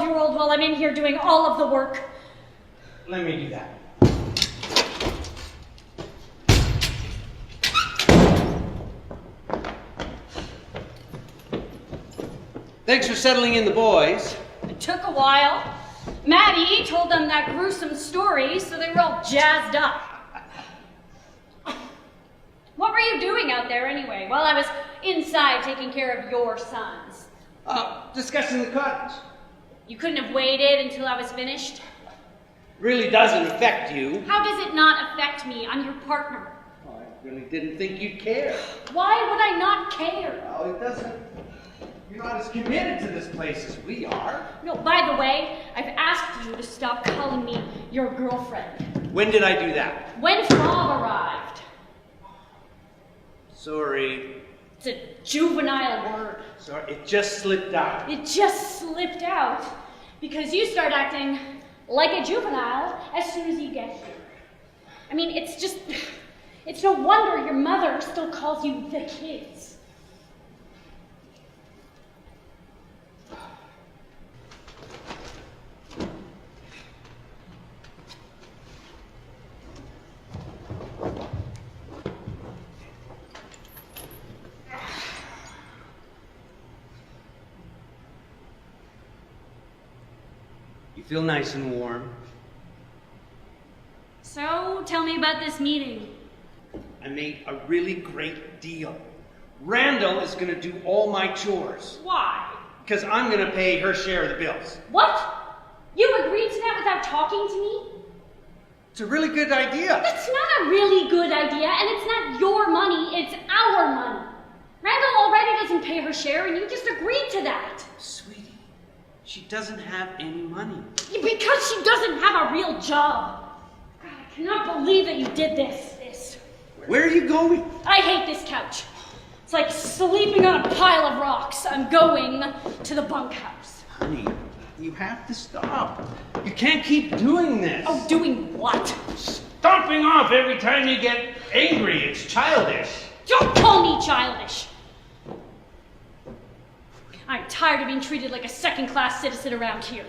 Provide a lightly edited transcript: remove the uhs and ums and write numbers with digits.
12-year-old while I'm in here doing all of the work. Let me do that. Thanks for settling in the boys. It took a while. Matty told them that gruesome story, so they were all jazzed up. What were you doing out there anyway, while I was inside taking care of your sons? Discussing the cottage. You couldn't have waited until I was finished? Really doesn't affect you. How does it not affect me? I'm your partner. Oh, I really didn't think you'd care. Why would I not care? Well, it doesn't. You're not as committed to this place as we are. No, by the way, I've asked you to stop calling me your girlfriend. When did I do that? When Robb arrived. Sorry. It's a juvenile word. Sorry, it just slipped out. It just slipped out because you start acting like a juvenile as soon as you get here. I mean, it's no wonder your mother still calls you the kids. You feel nice and warm. So, tell me about this meeting. I made a really great deal. Randall is going to do all my chores. Why? Because I'm going to pay her share of the bills. What? You agreed to that without talking to me? It's a really good idea. That's not a really good idea, and it's not your money, it's our money. Randall already doesn't pay her share, and you just agreed to that. Sweetie, she doesn't have any money. Because she doesn't have a real job. God, I cannot believe that you did this. Where are you going? I hate this couch. It's like sleeping on a pile of rocks. I'm going to the bunkhouse. Honey, you have to stop. You can't keep doing this. Oh, doing what? Stomping off every time you get angry. It's childish. Don't call me childish. I'm tired of being treated like a second-class citizen around here.